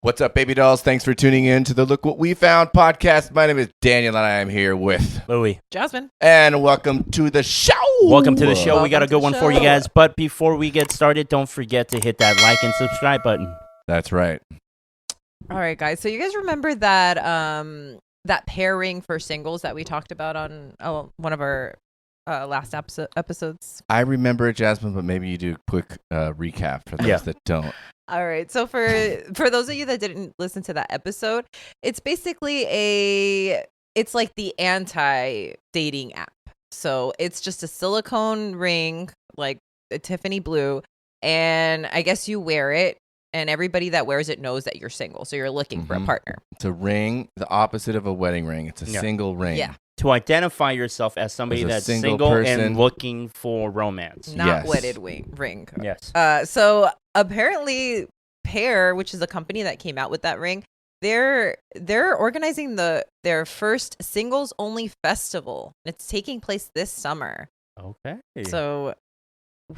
What's up, baby dolls? Thanks for tuning in to the Look What We Found podcast. My name is Daniel, and I am here with Louie. Jasmine. And welcome to the show. Welcome to the show. We got a good one show. for you guys. But before we get started, don't forget to hit that like and subscribe button. That's right. All right, guys. So you guys remember that that pairing for singles that we talked about on one of our last episodes? I remember it, Jasmine, but maybe you do a quick recap for those that don't. All right. So for those of you that didn't listen to that episode, it's basically it's like the anti-dating app. So it's just a silicone ring, like a Tiffany blue, and I guess you wear it, and everybody that wears it knows that you're single. So you're looking for a partner. It's a ring, the opposte of a wedding ring. It's a single ring. Yeah. To identify yourself as somebody that's single and looking for romance. Not wedded ring. Yes. So apparently Pear, which is a company that came out with that ring, they're organizing their first singles only festival. It's taking place this summer. Okay. So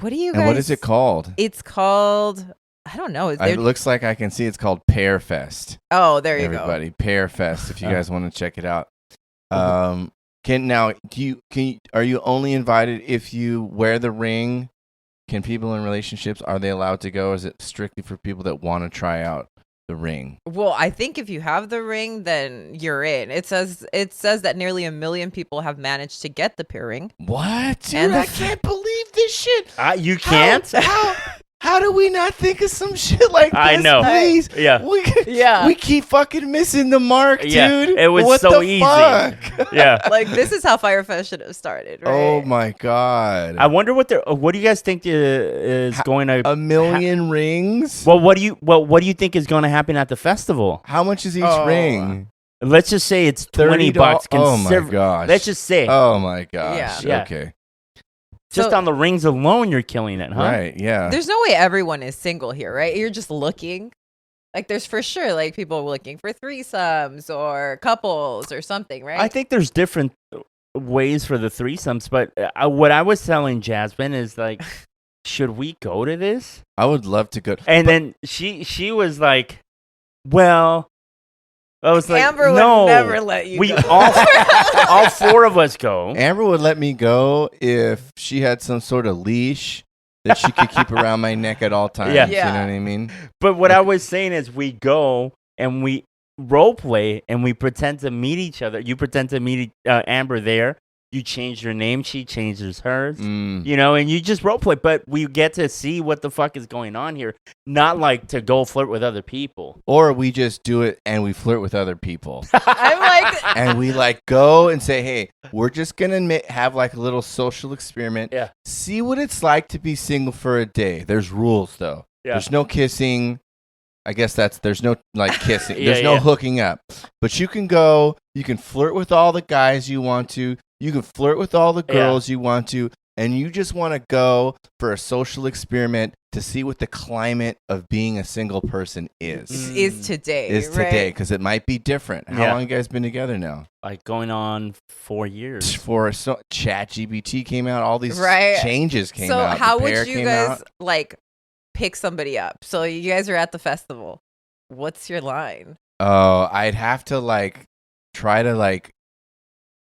what do you guys... And what is it called? It's called... I don't know. It looks like I can see it's called PearFest. Oh, there you go. Everybody, PearFest, if you guys want to check it out. Are you only invited if you wear the ring? Can people in relationships, are they allowed to go? Or is it strictly for people that want to try out the ring? Well, I think if you have the ring, then you're in. It says that nearly 1 million people have managed to get the Pear ring. What? Dude, I can't believe this shit. You can't? How do we not think of some shit like this? I know. Please? Yeah. We keep fucking missing the mark, dude. Yeah, it was what so the easy. Fuck? Yeah. Like, this is how FireFest should have started, right? Oh, my God. I wonder what do you guys think is going to... 1 million rings? Well, what do you think is going to happen at the festival? How much is each ring? Let's just say it's $20. Oh, my gosh. Let's just say. Oh, my gosh. Yeah. Okay. Just on the rings alone, you're killing it, huh? Right, yeah. There's no way everyone is single here, right? You're just looking. Like, there's for sure, like, people looking for threesomes or couples or something, right? I think there's different ways for the threesomes, but what I was telling Jasmine is, like, should we go to this? I would love to go. And then she was like, well... I was like, Amber would no, never let you go. all four of us go. Amber would let me go if she had some sort of leash that she could keep around my neck at all times. Yeah. You know what I mean? But what I was saying is we go and we role play and we pretend to meet each other. You pretend to meet Amber there. You change your name. She changes hers. You know, and you just role play. But we get to see what the fuck is going on here. Not like to go flirt with other people. Or we just do it and we flirt with other people. I'm like... And we like go and say, hey, we're just going to have like a little social experiment. Yeah. See what it's like to be single for a day. There's rules, though. Yeah. There's no kissing. I guess there's no like kissing. There's no hooking up. But you can go. You can flirt with all the guys you want to. You can flirt with all the girls you want to. And you just want to go for a social experiment to see what the climate of being a single person is. Is today, because it might be different. How long have you guys been together now? Like going on 4 years. ChatGPT came out. All these changes came out. So how would you guys like pick somebody up? So you guys are at the festival. What's your line? Oh, I'd have to like try to like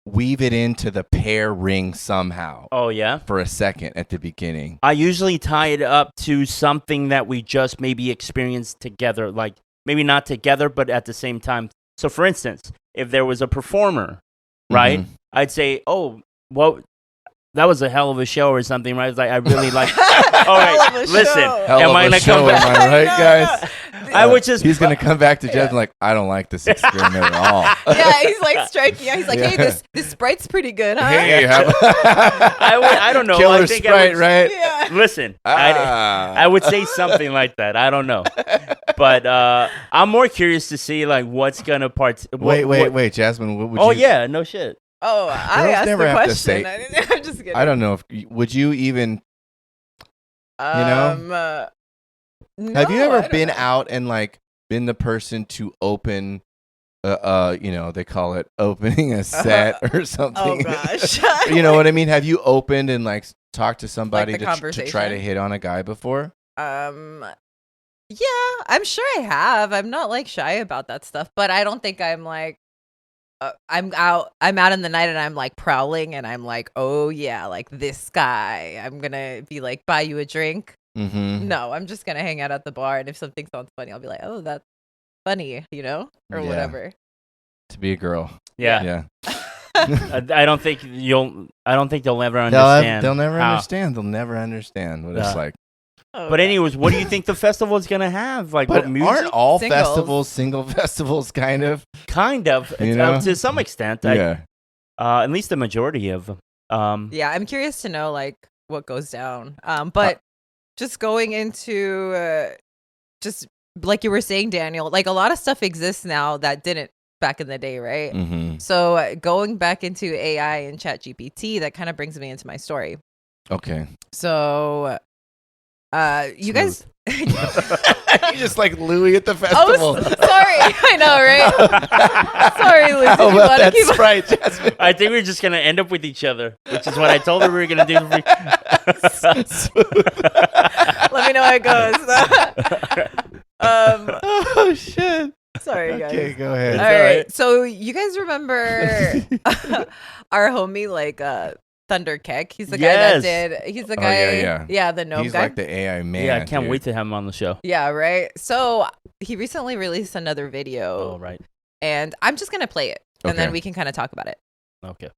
weave it into the Pear ring somehow. Oh, yeah? For a second at the beginning. I usually tie it up to something that we just maybe experienced together. Like, maybe not together, but at the same time. So, for instance, if there was a performer, right? I'd say, oh, well, that was a hell of a show or something, right? It's like, I really like... All right, listen. Am I going to come back? Am I right, guys? I would just... He's going to come back to Jeff and like, I don't like this experiment at all. Yeah, he's like striking out. He's like, hey, this Sprite's pretty good, huh? Hey, I don't know. Killer Sprite, right? Yeah. Listen, I would say something like that. I don't know. But I'm more curious to see like what's going to Wait, Jasmine, what would you... Oh, yeah, no shit. Oh, I asked the question. I'm just kidding. I don't know. Would you even... No, have you ever been out and like been the person to open they call it opening a set or something? Oh gosh. You know what I mean? Have you opened and like talked to somebody like to try to hit on a guy before? Yeah, I'm sure I have. I'm not like shy about that stuff, but I don't think I'm like I'm out in the night and I'm like prowling and I'm like, oh yeah, like this guy. I'm gonna be like, buy you a drink. Mm-hmm. No, I'm just gonna hang out at the bar, and if something sounds funny, I'll be like, oh, that's funny, or whatever. To be a girl. Yeah. I don't think they'll ever understand. They'll never understand. They'll never understand what it's like. Oh, but anyways, what do you think the festival is gonna have? Like, but what music? aren't all Singles. festivals single festivals? Kind of. To some extent. Yeah. At least the majority of them. Yeah, I'm curious to know like what goes down. But just going into just like you were saying, Daniel, like a lot of stuff exists now that didn't back in the day, right? Mm-hmm. So going back into AI and ChatGPT, that kind of brings me into my story. Okay. So you guys you just like Louis at the festival. Oh, sorry. I know, right? Sorry, Louis. Oh, well, that's right, Jasmine. I think we're just going to end up with each other, which is what I told her we were going to do. Let me know how it goes. Oh, shit. Sorry, guys. Okay, go ahead. All right. So you guys remember our homie, like, Thunder Keck? He's the guy that did. He's the guy. Yeah, the gnome He's guy. like the AI man. Yeah, I can't wait to have him on the show. Yeah, right. So he recently released another video. Oh, right. And I'm just gonna play it, and then we can kind of talk about it. Okay.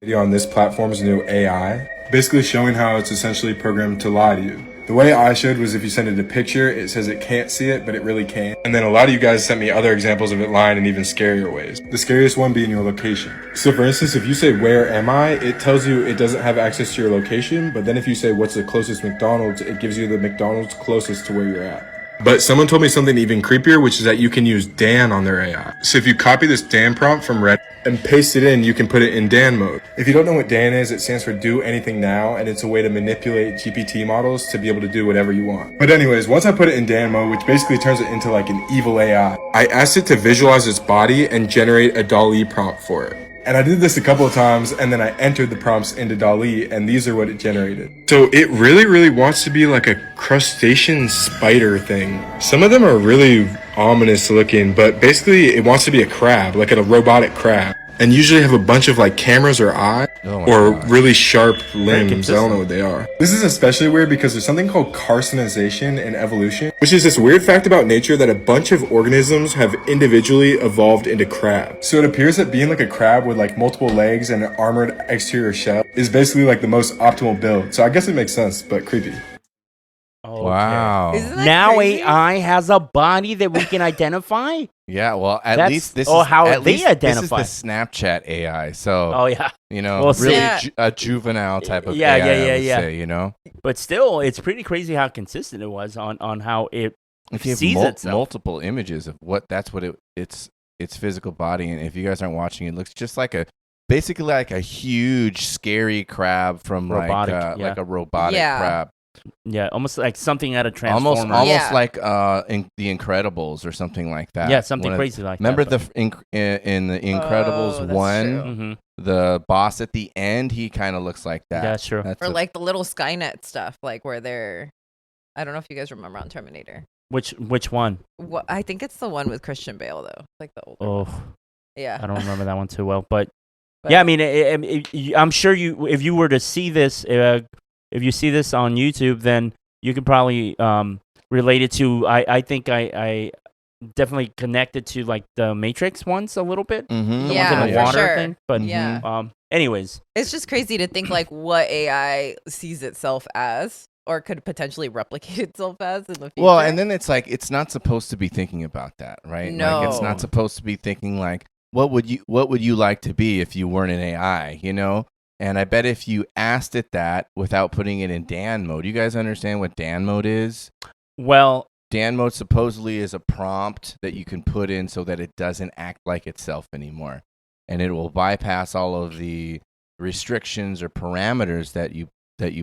Video on this platform's new AI, basically showing how it's essentially programmed to lie to you. The way I showed was if you send it a picture, it says it can't see it, but it really can. And then a lot of you guys sent me other examples of it lying in even scarier ways. The scariest one being your location. So for instance, if you say, where am I? It tells you it doesn't have access to your location, but then if you say, what's the closest McDonald's? It gives you the McDonald's closest to where you're at. But someone told me something even creepier, which is that you can use D.A.N on their AI. So if you copy this D.A.N prompt from Reddit and paste it in, you can put it in D.A.N mode. If you don't know what D.A.N is, it stands for Do Anything Now, and it's a way to manipulate GPT models to be able to do whatever you want. But anyways, once I put it in D.A.N mode, which basically turns it into like an evil AI, I asked it to visualize its body and generate a DALL-E prompt for it. And I did this a couple of times, and then I entered the prompts into DALL-E, and these are what it generated. So it really wants to be like a crustacean spider thing. Some of them are really ominous looking, but basically it wants to be a crab, like a robotic crab. And usually have a bunch of like cameras or eyes, or really sharp limbs. I don't know what they are. This is especially weird because there's something called carcinization in evolution, which is this weird fact about nature that a bunch of organisms have individually evolved into crabs. So it appears that being like a crab with like multiple legs and an armored exterior shell is basically like the most optimal build. So I guess it makes sense, but creepy. Okay. Wow. Now crazy? AI has a body that we can identify? Yeah, well, at least this is how at they least identify. This is the Snapchat AI. So, Well, really a juvenile type of AI, I would say, But still, it's pretty crazy how consistent it was on how it if you sees have itself. multiple images of its physical body, and if you guys aren't watching, it looks just like basically like a huge scary crab from like a robotic crab. Yeah, almost like something out of Transformers. Almost like in The Incredibles or something like that. Yeah, something crazy like that. Remember in The Incredibles 1, the boss at the end, he kind of looks like that. That's true. Or like the little Skynet stuff, like where they're, I don't know if you guys remember on Terminator. Which one? I think it's the one with Christian Bale, though. Like the older one. Yeah. I don't remember that one too well. But yeah, I mean, I'm sure if you were to see this, if you see this on YouTube, then you can probably relate it to. I think I definitely connected to like the Matrix ones a little bit. Mm-hmm. The ones in the water thing. But anyways, it's just crazy to think like what AI sees itself as, or could potentially replicate itself as in the future. Well, and then it's like it's not supposed to be thinking about that, right? No, like, it's not supposed to be thinking like what would you like to be if you weren't an AI, And I bet if you asked it that without putting it in D.A.N mode, you guys understand what D.A.N mode is? Well, D.A.N mode supposedly is a prompt that you can put in so that it doesn't act like itself anymore. And it will bypass all of the restrictions or parameters that you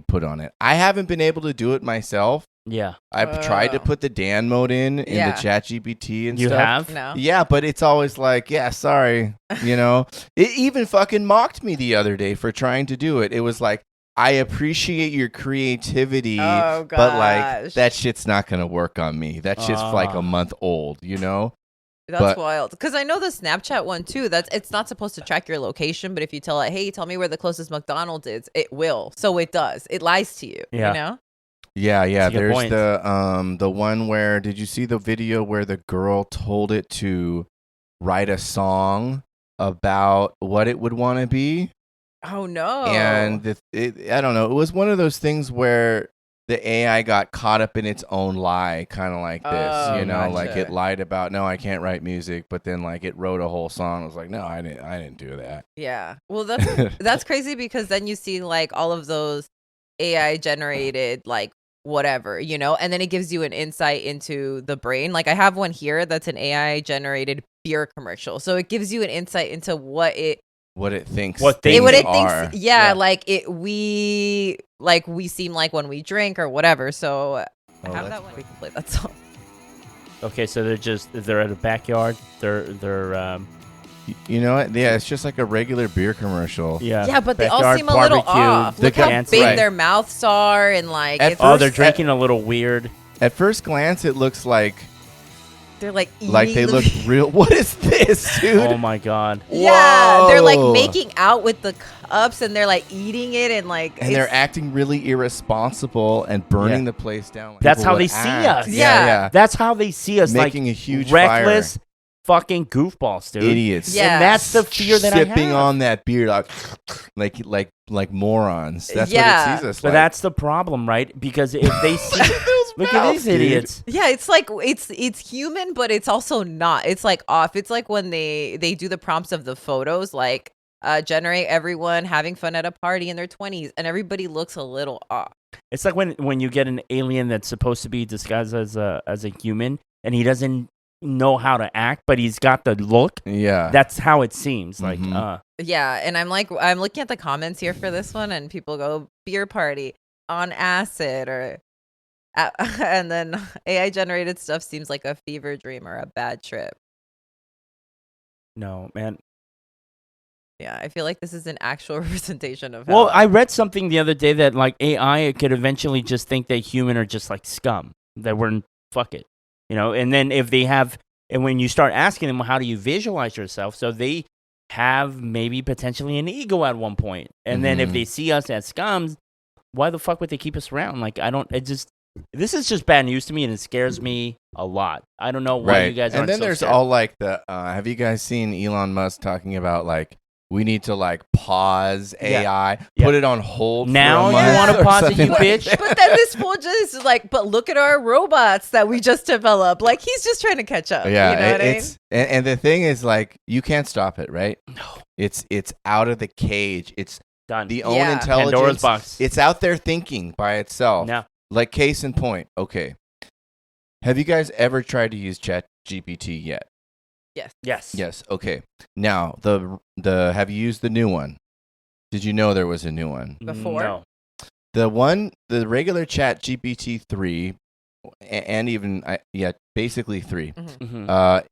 put on it. I haven't been able to do it myself. Yeah. I've tried to put the D.A.N mode in the ChatGPT and stuff. You have? No. Yeah, but it's always like, yeah, sorry. It even fucking mocked me the other day for trying to do it. It was like, I appreciate your creativity, Oh, but like gosh. that shit's not gonna work on me. That shit's like a month old, you know? That's wild. Because I know the Snapchat one too. It's not supposed to track your location, but if you tell it, hey, tell me where the closest McDonald's is, it will. So it does. It lies to you. Yeah. You know? Yeah. There's point. the one where, did you see the video where the girl told it to write a song about what it would want to be? Oh no. And I don't know. It was one of those things where the AI got caught up in its own lie, kind of like this, you know, gotcha. like it lied about, no, I can't write music, but then like it wrote a whole song. I was like, no, I didn't do that. Yeah. Well, that's crazy because then you see like all of those AI generated like whatever, you know, and then it gives you an insight into the brain. Like I have one here that's an AI generated beer commercial. So it gives you an insight into what it thinks What things it are. thinks, like we seem like when we drink or whatever. So I have that one. We can play that song. Okay, so they're at a backyard. They're You know what? Yeah, it's just like a regular beer commercial. Yeah, but they all backyard seem a little barbecue, off. Look how dance, big right. their mouths are, and like At it's first- they're drinking a little weird. At first glance, it looks like they're like they eating look real. What is this, dude? Oh my god. Yeah, they're like Whoa. making out with the cups, and they're like eating it, and like And they're it's- acting really irresponsible and burning Yeah. the place down. Like That's people how they would see act. us. Yeah. That's how they see us, Making like a huge reckless fucking goofballs, dude. Idiots. Yeah. And that's the fear that I sipping have. on that beer like morons. That's Yeah. what it sees us But like. that's the problem, right? Because if they see, look at these dude. idiots. Yeah, it's like it's human, but it's also not. It's like off. It's like when they do the prompts of the photos, like generate everyone having fun at a party in their 20s, and everybody looks a little off. It's like when you get an alien that's supposed to be disguised as a human, and he doesn't know how to act, but he's got the look. Yeah. That's how it seems. Like, Mhm. Yeah, and I'm looking at the comments here for this one, and people go beer party on acid, or and then AI generated stuff seems like a fever dream or a bad trip. no, man. Yeah, I feel like this is an actual representation of Well, hell. I read something the other day that like AI could eventually just think that human are just like scum, that we're fuck it, you know. And then if they have, and when you start asking them, well, how do you visualize yourself? So they have maybe potentially an ego at one point, and then if Mhm. they see us as scums, why the fuck would they keep us around? Like, I don't. This is just bad news to me, and it scares me a lot. I don't know why you guys aren't. And then so there's scared. all like the have you guys seen Elon Musk talking about like we need to like pause AI, Yeah. put it on hold Now for a you month wanna or pause it, something you like bitch? that. But then this fool just is like, but look at our robots that we just developed. Like he's just trying to catch up. Yeah, you know what I mean? it's and the thing is like you can't stop it, right? No. It's out of the cage. It's done. the own Yeah. intelligence. Pandora's box. It's out there thinking by itself. No. Like case in point. Okay. Have you guys ever tried to use ChatGPT yet? Yes. Yes. Okay. Now the have you used the new one? Did you know there was a new one? Before? No. The regular ChatGPT 3 and even basically 3. Mhm.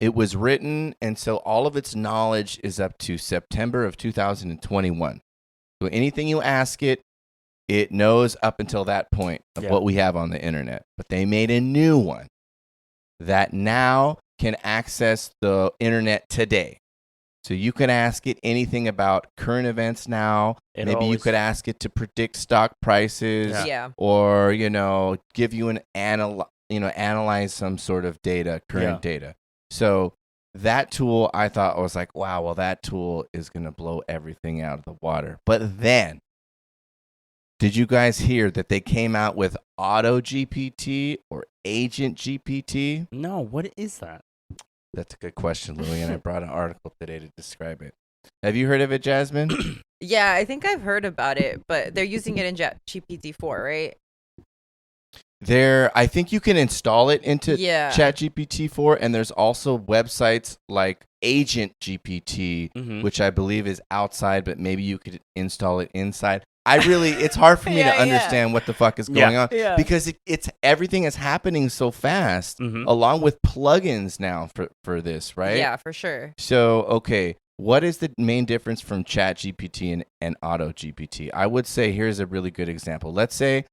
It was written, and so all of its knowledge is up to September of 2021. So anything you ask it, it knows up until that point of Yeah. what we have on the internet. But they made a new one that now can access the internet today. So you can ask it anything about current events now. It Maybe you always- could ask it to predict stock prices Yeah. or, give you analyze some sort of current data. So that tool, I thought was like, wow, well, that tool is going to blow everything out of the water. But then, did you guys hear that they came out with Auto GPT or Agent GPT? No. What is that? That's a good question, Louie, and I brought an article today to describe it. Have you heard of it, Jasmine? Yeah, I think I've heard about it, but they're using it in GPT-4, right? I think you can install it into Yeah. ChatGPT-4, and there's also websites like Agent GPT, Mhm. which I believe is outside, but maybe you could install it inside. It's hard for me Yeah, to yeah. understand what the fuck is going on Yeah. because it's everything is happening so fast, Mhm. along with plugins now for this, right? Yeah, for sure. So, okay, what is the main difference from ChatGPT and AutoGPT? I would say here's a really good example. Let's say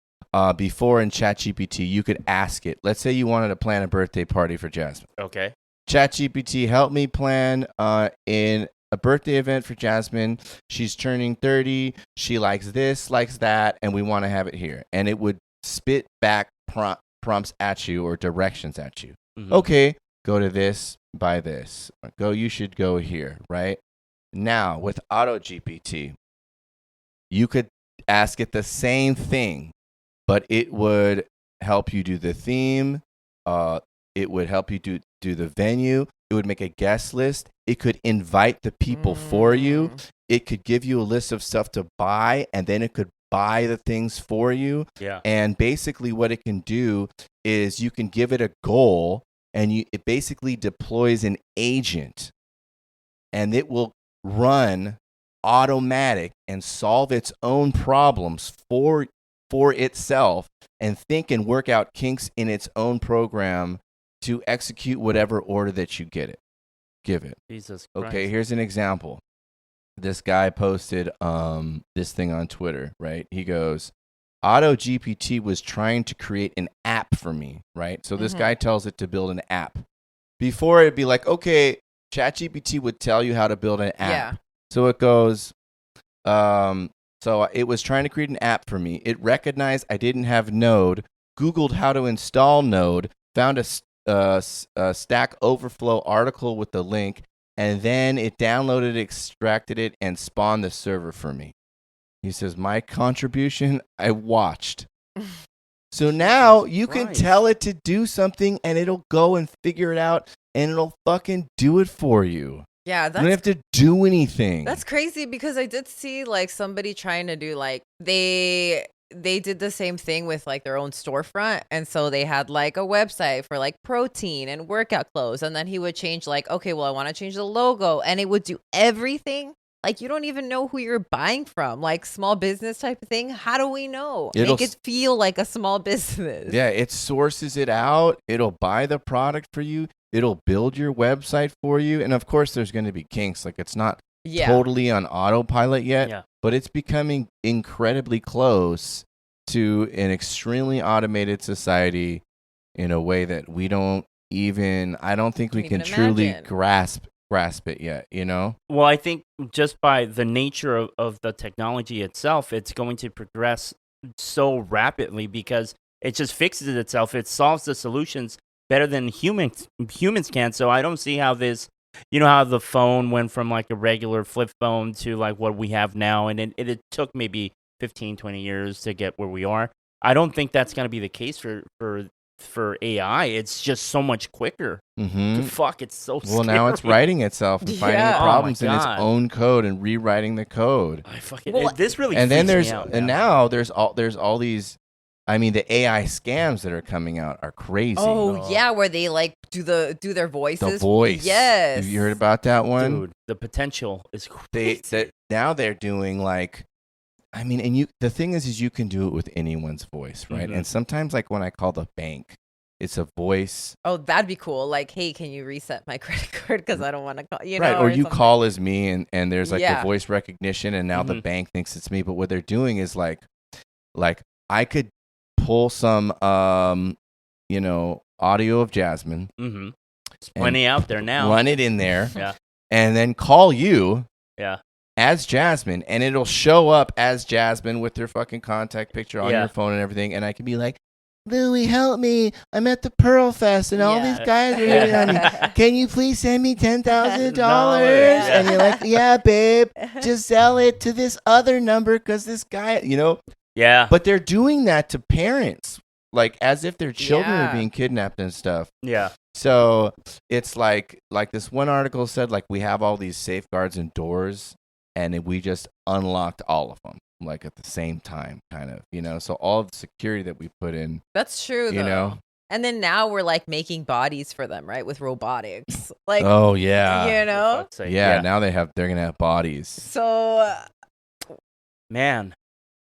before in ChatGPT, you could ask it. Let's say you wanted to plan a birthday party for Jasmine. Okay. ChatGPT, help me plan in a birthday event for Jasmine. She's turning 30. She likes this, likes that, and we want to have it here. And it would spit back prompts at you or directions at you. Mm-hmm. Okay, go to this, buy this. You should go here, right? Now, with AutoGPT, you could ask it the same thing, but it would help you do the theme. It would help you do the venue. It would make a guest list. It could invite the people for you. It could give you a list of stuff to buy, and then it could buy the things for you. Yeah. And basically what it can do is you can give it a goal, and it basically deploys an agent, and it will run automatic and solve its own problems for itself and think and work out kinks in its own program to execute whatever order that you give it. Jesus Christ. Okay, here's an example. This guy posted this thing on Twitter, right? He goes, AutoGPT was trying to create an app for me, right? So this guy tells it to build an app. Before it'd be like, okay, ChatGPT would tell you how to build an app. Yeah. So it goes, so it was trying to create an app for me. It recognized I didn't have Node, Googled how to install Node, found a Stack Overflow article with the link, and then it downloaded, extracted it, and spawned the server for me. He says, my contribution, I watched. So now you can tell it to do something, and it'll go and figure it out, and it'll fucking do it for you. Yeah, you don't have to do anything. That's crazy because I did see like somebody trying to do like they did the same thing with like their own storefront, and so they had like a website for like protein and workout clothes, and then he would change like, okay, well I want to change the logo, and it would do everything. Like you don't even know who you're buying from, like small business type of thing. How do we know? Make it feel like a small business. Yeah, it sources it out. It'll buy the product for you. It'll build your website for you. And of course, there's going to be kinks. Like it's not totally on autopilot yet, but it's becoming incredibly close to an extremely automated society in a way that we don't even, I don't think we can truly grasp it yet, you know? Well, I think just by the nature of the technology itself, it's going to progress so rapidly because it just fixes itself. It solves the solutions better than humans can. So I don't see how this, you know, how the phone went from like a regular flip phone to like what we have now. And it took maybe 15, 20 years to get where we are. I don't think that's going to be the case for AI. It's just so much quicker. It's so scary. Well, now it's writing itself and finding the problems in its own code and rewriting the code. This really and then freaks me out now there's all these. I mean, the AI scams that are coming out are crazy. Oh yeah, where they like do their voices. The voice. Yes. Have you heard about that one? Dude, the potential is crazy. Now they're doing like, I mean, and the thing is you can do it with anyone's voice, right? And sometimes like when I call the bank, it's a voice. Oh, that'd be cool. Like, hey, can you reset my credit card because I don't want to call, you right, know? Or you call as me and there's like the voice recognition and now the bank thinks it's me. But what they're doing is like I could pull some, you know, audio of Jasmine. There's plenty out there now. Run it in there. And then call you. As Jasmine, and it'll show up as Jasmine with their fucking contact picture on your phone and everything, and I can be like, Louie, help me. I'm at the PearFest, and all these guys are hitting on me. Can you please send me $10,000? And you're like, yeah, babe, just sell it to this other number because this guy, you know? Yeah. But they're doing that to parents, like as if their children are being kidnapped and stuff. Yeah. So it's like this one article said, like, we have all these safeguards and doors, and we just unlocked all of them, like at the same time, kind of, you know? So all of the security that we put in. That's true, you know? And then now we're like making bodies for them, right? With robotics. Like, oh, yeah. You know? Yeah, now they're going to have bodies. So. Man.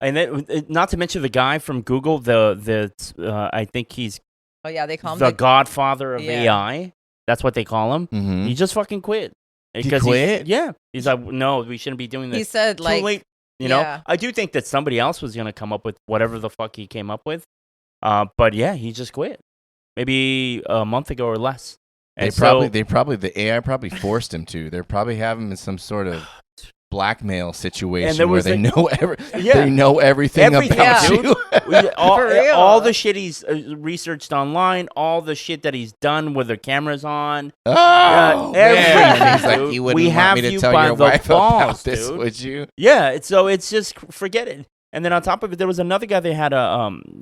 And then, not to mention the guy from Google, I think he's. Oh, yeah, they call him the godfather of AI. That's what they call him. He just fucking quit. He quit? He's like, no, we shouldn't be doing this. He said, Too like, late. You know, I do think that somebody else was going to come up with whatever the fuck he came up with. But yeah, he just quit. Maybe a month ago or less. And the AI probably forced him to. They're probably having him in some sort of blackmail situation where they know they know everything about you. all the shit he's researched online, all the shit that he's done with the cameras on. Man. He's like, you wouldn't we want have me to you tell by your the wife balls, about this, dude. would you? Yeah, so it's just forget it. And then on top of it, there was another guy that had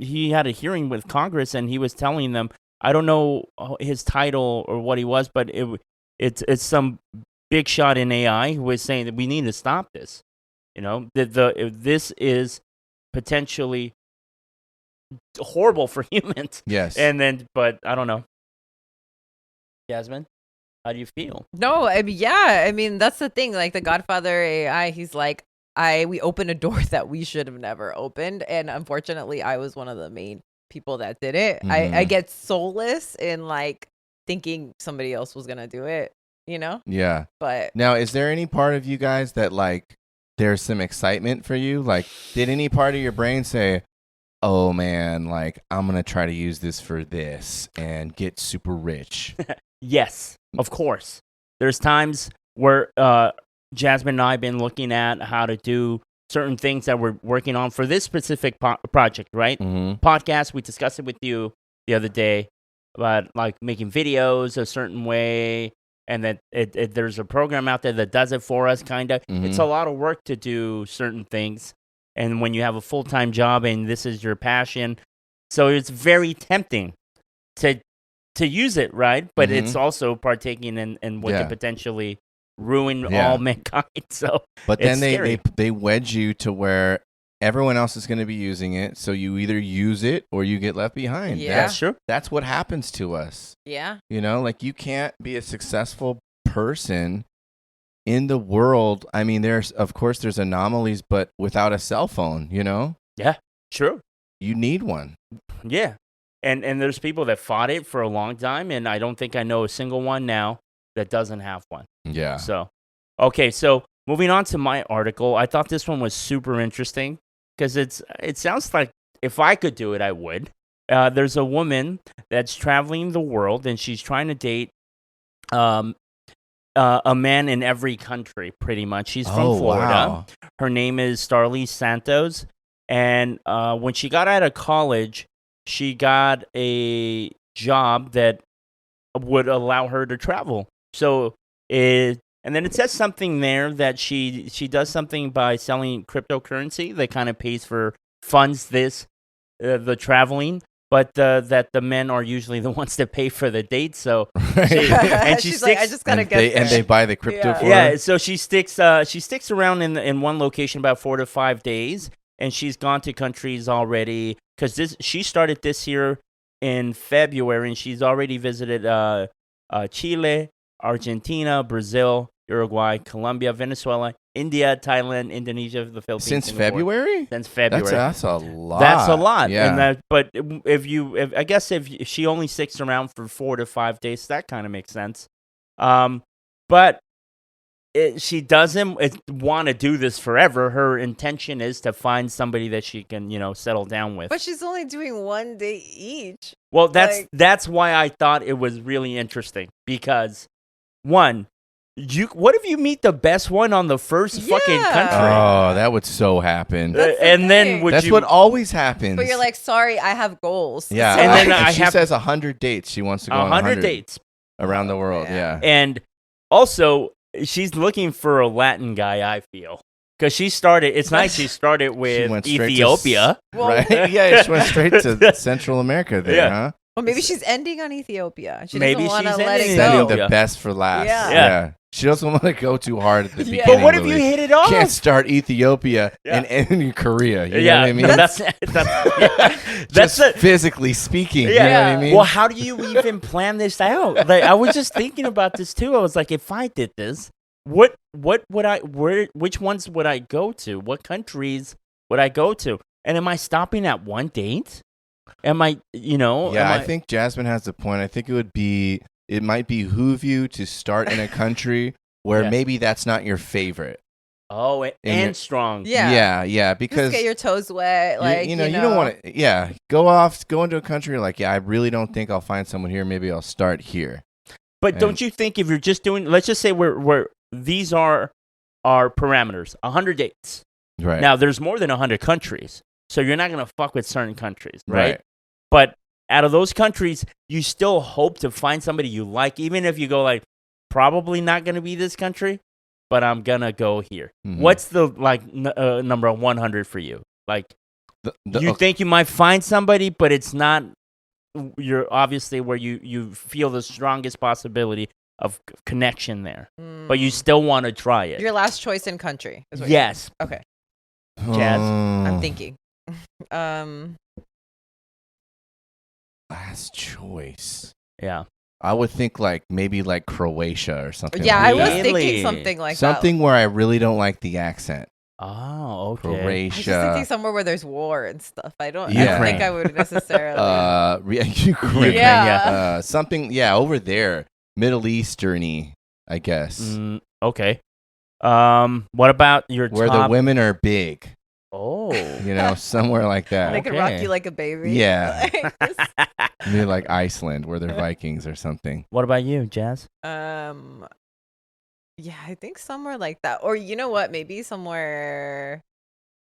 he had a hearing with Congress, and he was telling them, I don't know his title or what he was, but it's some big shot in AI who was saying that we need to stop this. You know, this is potentially horrible for humans. Yes. But I don't know. Jasmine, how do you feel? No, I mean, that's the thing. Like the Godfather AI, he's like, we opened a door that we should have never opened, and unfortunately, I was one of the main people that did it. Mm-hmm. I get soulless in like thinking somebody else was gonna do it. You know? Yeah. But now, is there any part of you guys that like there's some excitement for you? Like, did any part of your brain say, "Oh man, like I'm gonna try to use this for this and get super rich"? Yes, of course. There's times where Jasmine and I have been looking at how to do certain things that we're working on for this specific project, right? Mm-hmm. Podcast, we discussed it with you the other day about like making videos a certain way, and that there's a program out there that does it for us, kind of. Mm-hmm. It's a lot of work to do certain things, and when you have a full-time job and this is your passion, so it's very tempting to use it, right? But Mm-hmm. it's also partaking in what could potentially ruin all mankind. So, but then they wedge you to where everyone else is going to be using it, so you either use it or you get left behind. Yeah. That's true. That's what happens to us. yeah. You know, like you can't be a successful person in the world. I mean, there's anomalies, but without a cell phone, you know? Yeah, true. You need one. Yeah. And there's people that fought it for a long time, and I don't think I know a single one now that doesn't have one. Yeah. So, okay, so moving on to my article, I thought this one was super interesting because it sounds like if I could do it, I would. There's a woman that's traveling the world, and she's trying to date a man in every country, pretty much. She's from Florida. Wow. Her name is Starlee Santos, and when she got out of college, she got a job that would allow her to travel. So and then it says something there that she does something by selling cryptocurrency that kind of pays for funds the traveling, but that the men are usually the ones that pay for the date. So and she's like, I just gotta get there. And they buy the crypto for her. Yeah, so she sticks around in one location about 4 to 5 days, and she's gone to countries already because she started this year in February, and she's already visited Chile, Argentina, Brazil, Uruguay, Colombia, Venezuela, India, Thailand, Indonesia, the Philippines. Since Singapore. February? Since February. That's a lot. That's a lot. Yeah. But if she only sticks around for 4 to 5 days, that kind of makes sense. But she doesn't want to do this forever. Her intention is to find somebody that she can, settle down with. But she's only doing 1 day each. Well, that's why I thought it was really interesting because, one, what if you meet the best one on the first fucking country? Oh, that would so happen. And then that's what always happens. But you're like, sorry, I have goals. Yeah, So and then she says 100 dates. She wants to go on 100 dates around the world. Yeah, and also she's looking for a Latin guy. I feel because she started. It's nice. She started with Ethiopia, right? Yeah, she went straight to Central America there, huh? Well, maybe she's ending on Ethiopia. She Maybe doesn't want to she's let ending it Saving go. the best for last. Yeah. She doesn't want to go too hard at the beginning. But what if you hit it off? Can't start Ethiopia and end in Korea. You know what I mean? That's physically speaking. Yeah. You know what I mean? Well, how do you even plan this out? Like, I was just thinking about this too. I was like, if I did this, which ones would I go to? What countries would I go to? And am I stopping at one date? Am I, I think Jasmine has a point. I think it might behoove you to start in a country where maybe that's not your favorite. Oh, and strong. Yeah, because just get your toes wet, like you don't want to. Go into a country like, I really don't think I'll find someone here. Maybe I'll start here. But don't you think if you're just doing, let's just say we're these are our parameters, 100 dates. Right. Now there's more than 100 countries, so you're not gonna fuck with certain countries, right? But out of those countries, you still hope to find somebody you like, even if you go like, probably not gonna be this country, but I'm gonna go here. Mm-hmm. What's the number 100 for you? Like, you think you might find somebody, but it's not. You're obviously where you feel the strongest possibility of connection there, but you still want to try it. Your last choice in country. Is what yes. Okay. Jazz. I'm thinking. Last choice. Yeah. I would think maybe Croatia or something. Yeah, like I was that. thinking something like something where I really don't like the accent. Oh, okay. Croatia. I was just thinking somewhere where there's war and stuff. I don't Yeah. think I would necessarily. Ukraine. Yeah. Something. Yeah, over there, Middle Eastern-y, I guess. Okay. What about your where top? the women are big? Oh, somewhere like that. They can rock you like a baby. Yeah. Maybe like Iceland, where they're Vikings or something. What about you, Jazz? Yeah, I think somewhere like that. Or you know what? Maybe somewhere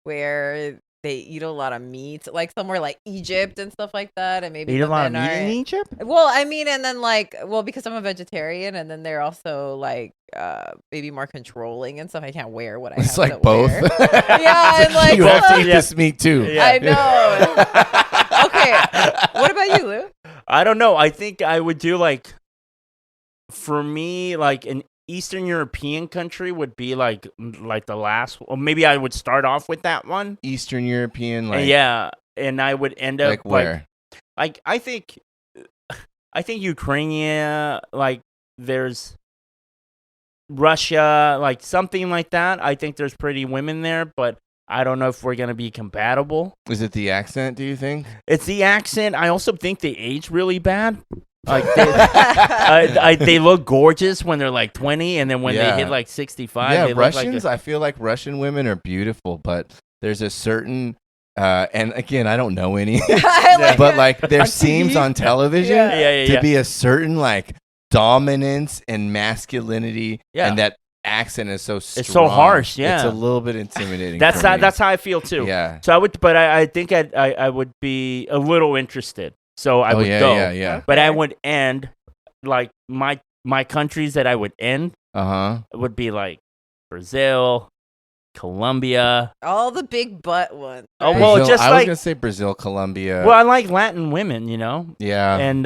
where they eat a lot of meat, like somewhere like Egypt and stuff like that. And maybe eat a lot of meat in Egypt? Well, I mean, and then because I'm a vegetarian, and then they're also maybe more controlling and stuff. I can't wear what I have to both. wear. Yeah, and you have to eat this meat too. Yeah. I know. Okay, what about you, Lou? I don't know. I think I would do for me, an Eastern European country would be like the last, or maybe I would start off with that one. Eastern European, yeah, and I would end up where? I think Ukraine, there's Russia, something like that. I think there's pretty women there, but I don't know if we're gonna be compatible. Is it the accent? Do you think it's the accent? I also think they age really bad. They look gorgeous when they're 20, and then when they hit 65, yeah. They Russians, look I feel like Russian women are beautiful, but there's a certain, and again, I don't know any, but there seems on television to be a certain dominance and masculinity, and that accent is so strong. It's so harsh. Yeah, it's a little bit intimidating. That's how I feel too. Yeah. So I think I would be a little interested. So I would go. Yeah. But I would end my countries that I would end. Would be Brazil, Colombia, all the big butt ones. Right? Oh well, Brazil, just I was gonna say Brazil, Colombia. Well, I like Latin women, Yeah. And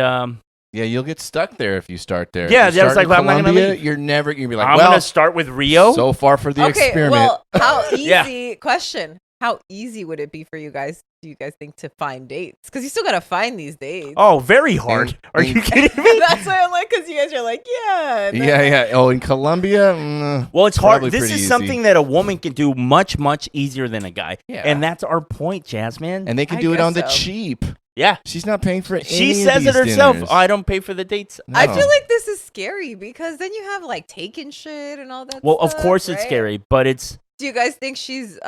yeah, you'll get stuck there if you start there. Yeah, if you start in I'm not gonna leave. You're never gonna be I'm gonna start with Rio. So far for the experiment. Well, how easy? Question: how easy would it be for you guys? Do you guys think to find dates? Because you still gotta find these dates. Oh, very hard. Are you kidding me? That's why I'm because you guys are yeah. Oh, in Colombia, well, it's hard. This is something that a woman can do much, much easier than a guy. Yeah. And that's our point, Jasmine. And they can do it on the cheap. Yeah. She's not paying for any She says it herself. Dinners. I don't pay for the dates. No. I feel like this is scary because then you have taken shit and all that. Well, stuff, of course right? it's scary, but it's. Do you guys think she's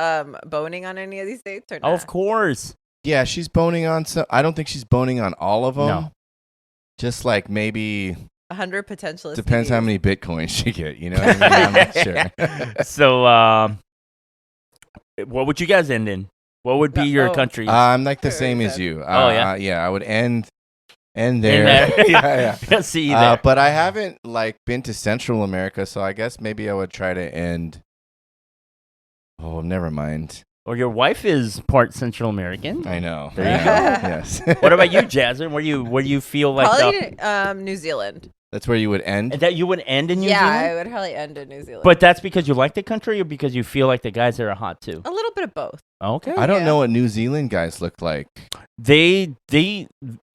boning on any of these dates or not? Oh, of course. Yeah, she's boning on some. I don't think she's boning on all of them. No. Just maybe 100 potential. Depends how many Bitcoins she get. You know what I mean? I'm not sure. So, what would you guys end in? What would be your country? I'm the same as you. Yeah? Yeah, I would end there. yeah. See you there. But I haven't been to Central America, so I guess maybe I would try to end. Oh, never mind. Or your wife is part Central American. I know. There you go. Yes. What about you, Jasmine? Where you feel like probably New Zealand. That's where you would end? That you would end in New Zealand? Yeah, I would probably end in New Zealand. But that's because you like the country or because you feel like the guys there are hot too? A little bit of both. Okay. I don't know what New Zealand guys look like. They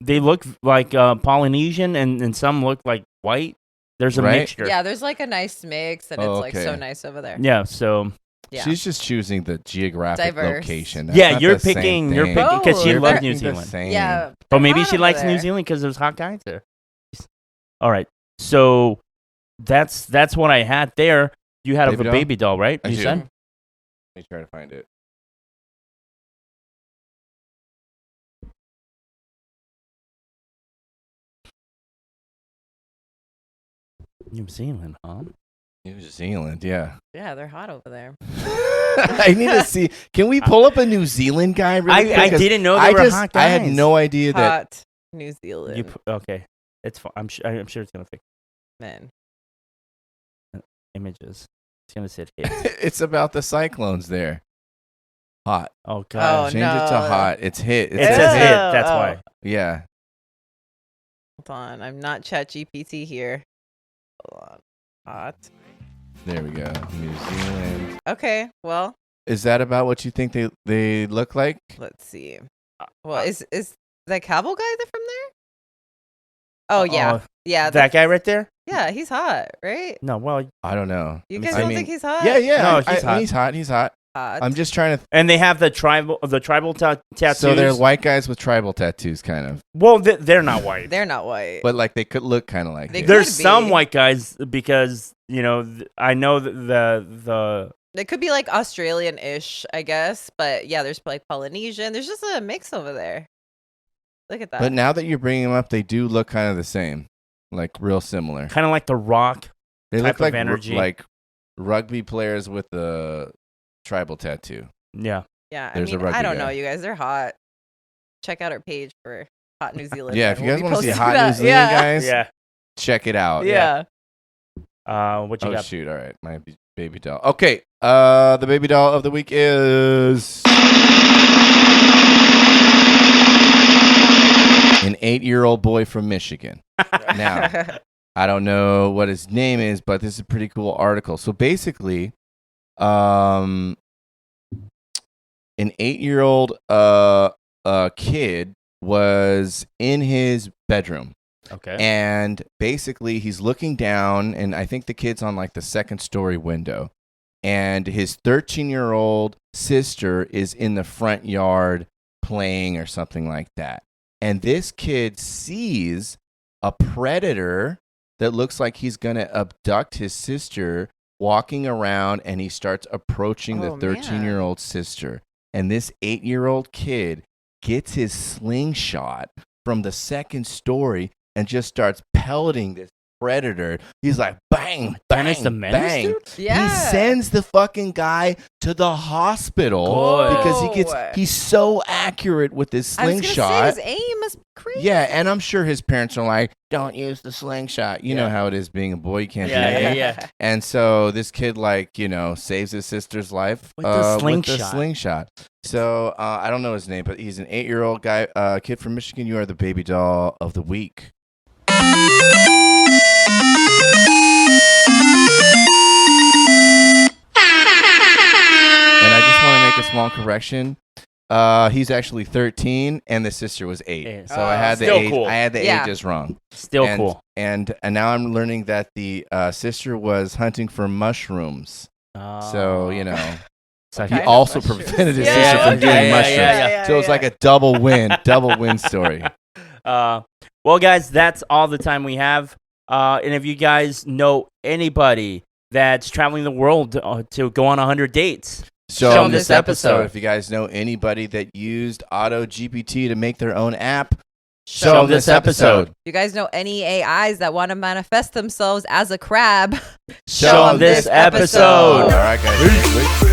look like Polynesian and some look like white. There's a mixture. Yeah, there's a nice mix and it's so nice over there. Yeah, so... Yeah. She's just choosing the geographic location. That's you're picking because she loves New Zealand. Yeah. But maybe she likes New Zealand because there's hot guys there. All right. So That's what I had there. You had Baby a doll? baby doll, right? I You do. said? Let me try to find it. New Zealand, huh? New Zealand, yeah. Yeah, they're hot over there. I need to see. Can we pull up a New Zealand guy really quick? I didn't know they were hot guys. I had no idea that. Hot New Zealand. Okay, it's fine. I'm sure it's gonna fix Men. images. It's gonna say hit. It's about the cyclones there. Hot. Oh god. Oh, Change it to no. hot. It's hit. It says hit. That's Oh. why. Yeah. Hold on. I'm not ChatGPT here. Hold on. Hot. There we go. New Zealand. Okay. Well, Is that about what you think they look like? let's see. Well, is that cowboy guy that from there? Oh yeah. Yeah. That guy right there? Yeah, he's hot, right? No, well, I don't know. You guys I don't mean, think he's hot? Yeah, yeah. No, I- he's hot. He's hot. He's hot. Hot. I'm just trying to. and they have the tribal tattoos. So they're white guys with tribal tattoos, kind of. Well, they're not white. They're not white. But like they could look kind of like. They it. could There's be. some white guys because I know the It could be like Australian-ish, I guess. But yeah, there's like Polynesian. There's just a mix over there. Look at that. But now that you're bringing them up, they do look kind of the same, like real similar. kind of like the Rock. They type look of like energy. like rugby players with the tribal tattoo. Yeah. Yeah, There's a I mean, rugby I don't guy. know, you guys. They're hot. Check out our page for hot New Zealand. Yeah, men. if you We'll guys be want to see posting hot that. New Zealand Yeah. guys, Yeah. check it out. Yeah. What you Oh got? shoot! All right, my baby doll. Okay, the baby doll of the week is an 8-year-old boy from Michigan. Now, I don't know what his name is, but this is a pretty cool article. So basically, an 8-year-old kid was in his bedroom. Okay. And basically, he's looking down, and I think the kid's on like the second story window. And his 13-year-old sister is in the front yard playing or something like that. And this kid sees a predator that looks like he's going to abduct his sister walking around, and he starts approaching the Oh, man. 13-year-old sister. And this 8-year-old kid gets his slingshot from the second story and just starts pelleting this predator. He's like, bang, bang, Dennis the Menace, bang. dude? Yeah. He sends the fucking guy to the hospital Good. because he's so accurate with his I was gonna slingshot. say, his aim is crazy. Yeah, and I'm sure his parents are like, don't use the slingshot. You know how it is being a boy, you can't do that. Yeah. And so this kid, like, saves his sister's life With the slingshot. With the slingshot. So I don't know his name, but he's an 8-year-old guy, kid from Michigan. You are the baby doll of the week. And I just want to make a small correction. He's actually 13, and the sister was 8. Yeah. So I had the Still age. cool. I had the Yeah. ages wrong. Still and, cool. And now I'm learning that the sister was hunting for mushrooms. So So he kind of also mushrooms? prevented his Yeah, sister from okay. doing Yeah, mushrooms. yeah. So it's like a double win story. Well, guys, that's all the time we have. And if you guys know anybody that's traveling the world to go on 100 dates, Show 'em this this episode. If you guys know anybody that used Auto GPT to make their own app, Show 'em this episode. You guys know any AIs that want to manifest themselves as a crab? Show 'em this episode. All right, guys.